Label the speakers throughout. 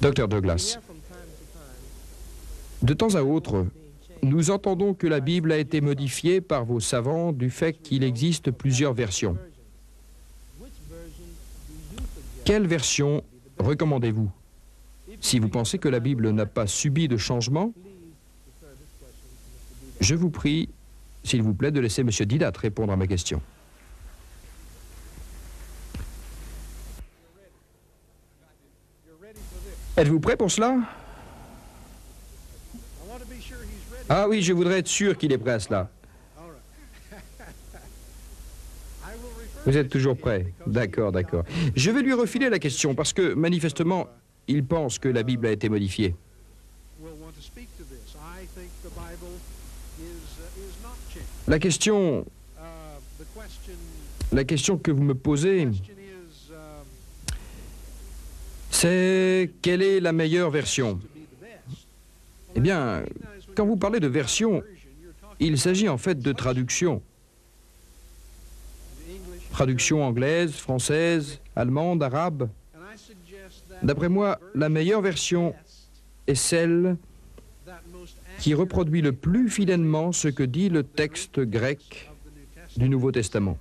Speaker 1: Dr. Douglas, de temps à autre, nous entendons que la Bible a été modifiée par vos savants du fait qu'il existe plusieurs versions. Quelle version recommandez-vous? Si vous pensez que la Bible n'a pas subi de changement, je vous prie, s'il vous plaît, de laisser M. Didat répondre à ma question. Êtes-vous prêt pour cela? Ah oui, je voudrais être sûr qu'il est prêt à cela. Vous êtes toujours prêt? D'accord, d'accord. Je vais lui refiler la question parce que, manifestement, il pense que la Bible a été modifiée. La question que vous me posez, c'est quelle est la meilleure version? Eh bien, quand vous parlez de version, il s'agit en fait de traduction. Traduction anglaise, française, allemande, arabe. D'après moi, la meilleure version est celle qui reproduit le plus fidèlement ce que dit le texte grec du Nouveau Testament.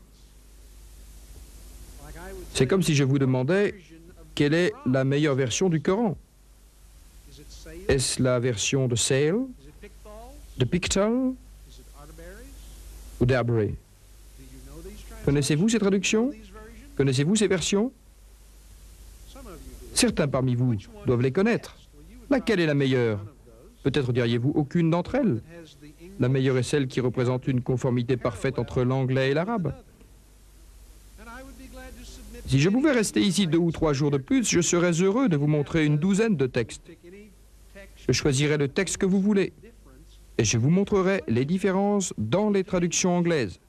Speaker 1: C'est comme si je vous demandais quelle est la meilleure version du Coran. Est-ce la version de Sale, de Pickthall ou d'Arbury? Connaissez-vous ces traductions? Connaissez-vous ces versions? Certains parmi vous doivent les connaître. Laquelle est la meilleure? Peut-être diriez-vous aucune d'entre elles. La meilleure est celle qui représente une conformité parfaite entre l'anglais et l'arabe. Si je pouvais rester ici 2 ou 3 jours de plus, je serais heureux de vous montrer une douzaine de textes. Je choisirai le texte que vous voulez et je vous montrerai les différences dans les traductions anglaises.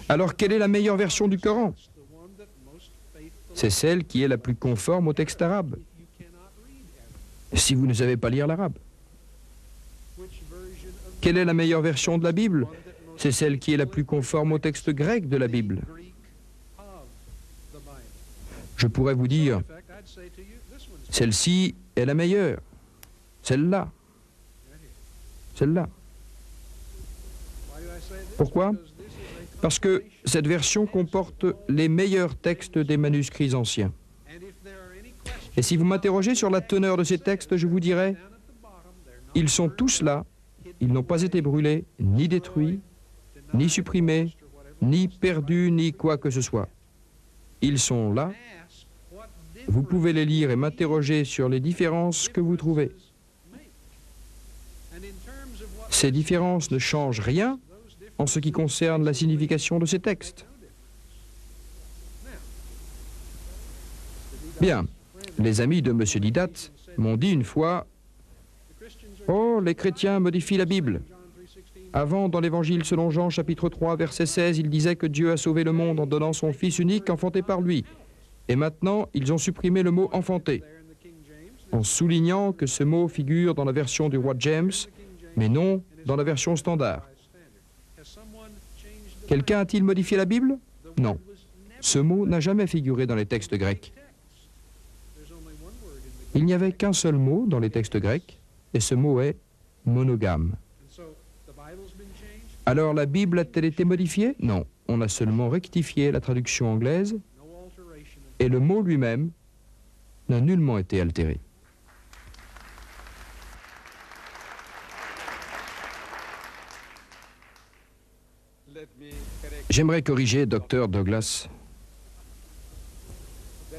Speaker 1: Alors, quelle est la meilleure version du Coran? C'est celle qui est la plus conforme au texte arabe. Si vous ne savez pas lire l'arabe. Quelle est la meilleure version de la Bible? C'est celle qui est la plus conforme au texte grec de la Bible. Je pourrais vous dire, celle-ci est la meilleure. Celle-là. Celle-là. Pourquoi? Parce que cette version comporte les meilleurs textes des manuscrits anciens. Et si vous m'interrogez sur la teneur de ces textes, je vous dirai, ils sont tous là, ils n'ont pas été brûlés, ni détruits, ni supprimés, ni perdus, ni quoi que ce soit. Ils sont là, vous pouvez les lire et m'interroger sur les différences que vous trouvez. Ces différences ne changent rien en ce qui concerne la signification de ces textes. Bien. Les amis de M. Didat m'ont dit une fois, « Oh, les chrétiens modifient la Bible. » Avant, dans l'Évangile selon Jean, chapitre 3, verset 16, il disait que Dieu a sauvé le monde en donnant son Fils unique enfanté par lui. Et maintenant, ils ont supprimé le mot « enfanté », en soulignant que ce mot figure dans la version du roi James, mais non dans la version standard. Quelqu'un a-t-il modifié la Bible? Non. Ce mot n'a jamais figuré dans les textes grecs. Il n'y avait qu'un seul mot dans les textes grecs, et ce mot est « monogame ». Alors la Bible a-t-elle été modifiée? Non, on a seulement rectifié la traduction anglaise, et le mot lui-même n'a nullement été altéré. J'aimerais corriger Dr. Douglas.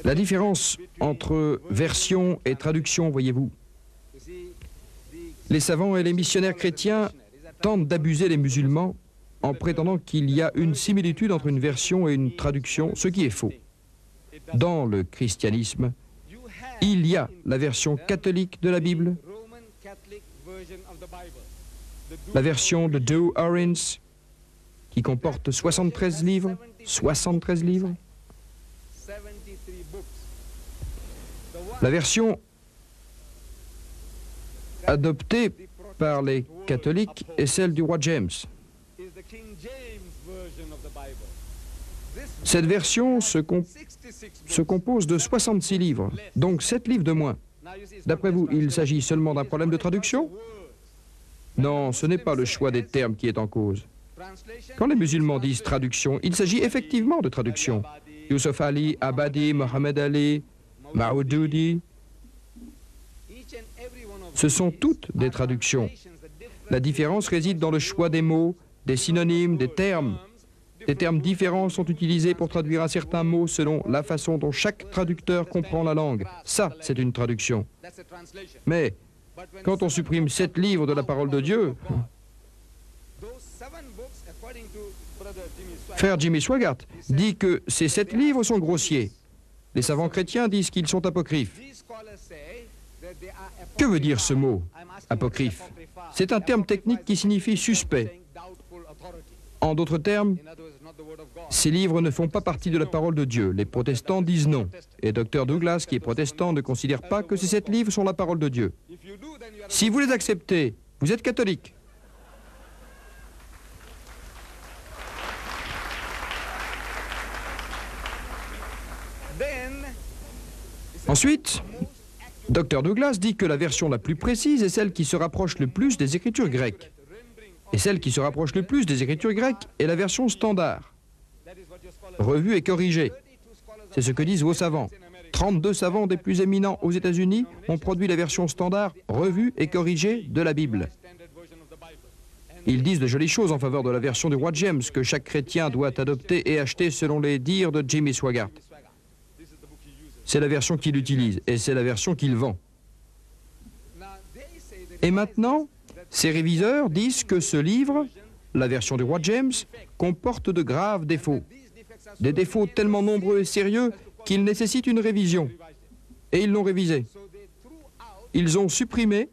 Speaker 1: La différence entre version et traduction, voyez-vous. Les savants et les missionnaires chrétiens tentent d'abuser les musulmans en prétendant qu'il y a une similitude entre une version et une traduction, ce qui est faux. Dans le christianisme, il y a la version catholique de la Bible, la version de Doe Ahrens, qui comporte 73 livres, 73 livres. La version adoptée par les catholiques est celle du roi James. Cette version se compose de 66 livres, donc 7 livres de moins. D'après vous, il s'agit seulement d'un problème de traduction? Non, ce n'est pas le choix des termes qui est en cause. Quand les musulmans disent traduction, il s'agit effectivement de traduction. Yusuf Ali, Abadi, Mohamed Ali, Maoudoudi, ce sont toutes des traductions. La différence réside dans le choix des mots, des synonymes, des termes. Des termes différents sont utilisés pour traduire un certain mot selon la façon dont chaque traducteur comprend la langue. Ça, c'est une traduction. Mais quand on supprime 7 livres de la parole de Dieu, frère Jimmy Swaggart dit que ces 7 livres sont grossiers. Les savants chrétiens disent qu'ils sont apocryphes. Que veut dire ce mot, apocryphe? C'est un terme technique qui signifie suspect. En d'autres termes, ces livres ne font pas partie de la parole de Dieu. Les protestants disent non. Et Dr. Douglas, qui est protestant, ne considère pas que ces 7 livres sont la parole de Dieu. Si vous les acceptez, vous êtes catholique. Ensuite, Dr. Douglas dit que la version la plus précise est celle qui se rapproche le plus des Écritures grecques. Et celle qui se rapproche le plus des Écritures grecques est la version standard, revue et corrigée. C'est ce que disent vos savants. 32 savants des plus éminents aux États-Unis ont produit la version standard, revue et corrigée de la Bible. Ils disent de jolies choses en faveur de la version du roi James que chaque chrétien doit adopter et acheter selon les dires de Jimmy Swaggart. C'est la version qu'il utilise et c'est la version qu'il vend. Et maintenant, ces réviseurs disent que ce livre, la version du roi James, comporte de graves défauts. Des défauts tellement nombreux et sérieux qu'ils nécessitent une révision. Et ils l'ont révisé. Ils ont supprimé,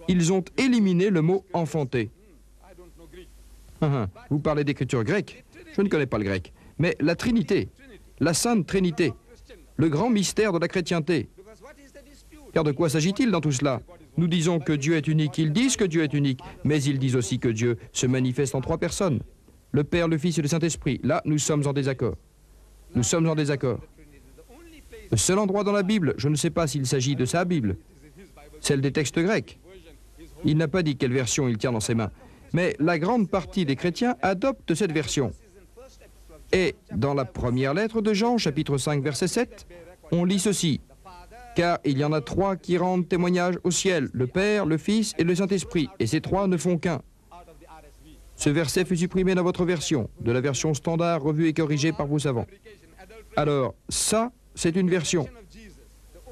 Speaker 1: ils ont éliminé le mot « enfanté ». Vous parlez d'écriture grecque? Je ne connais pas le grec. Mais la Trinité, la Sainte Trinité, le grand mystère de la chrétienté. Car de quoi s'agit-il dans tout cela? Nous disons que Dieu est unique, ils disent que Dieu est unique, mais ils disent aussi que Dieu se manifeste en 3 personnes. Le Père, le Fils et le Saint-Esprit. Là, nous sommes en désaccord. Nous sommes en désaccord. Le seul endroit dans la Bible, je ne sais pas s'il s'agit de sa Bible, celle des textes grecs. Il n'a pas dit quelle version il tient dans ses mains. Mais la grande partie des chrétiens adoptent cette version. Et dans la première lettre de Jean, chapitre 5, verset 7, on lit ceci. Car il y en a 3 qui rendent témoignage au ciel, le Père, le Fils et le Saint-Esprit. Et ces 3 ne font qu'un. Ce verset fut supprimé dans votre version, de la version standard revue et corrigée par vos savants. Alors, ça, c'est une version.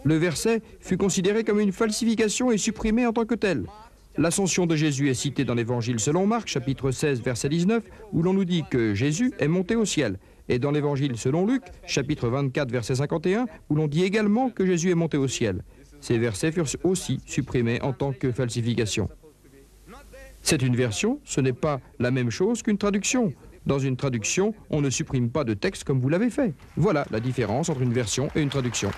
Speaker 1: Le verset fut considéré comme une falsification et supprimé en tant que tel. L'ascension de Jésus est citée dans l'Évangile selon Marc, chapitre 16, verset 19, où l'on nous dit que Jésus est monté au ciel. Et dans l'Évangile selon Luc, chapitre 24, verset 51, où l'on dit également que Jésus est monté au ciel. Ces versets furent aussi supprimés en tant que falsification. C'est une version, ce n'est pas la même chose qu'une traduction. Dans une traduction, on ne supprime pas de texte comme vous l'avez fait. Voilà la différence entre une version et une traduction.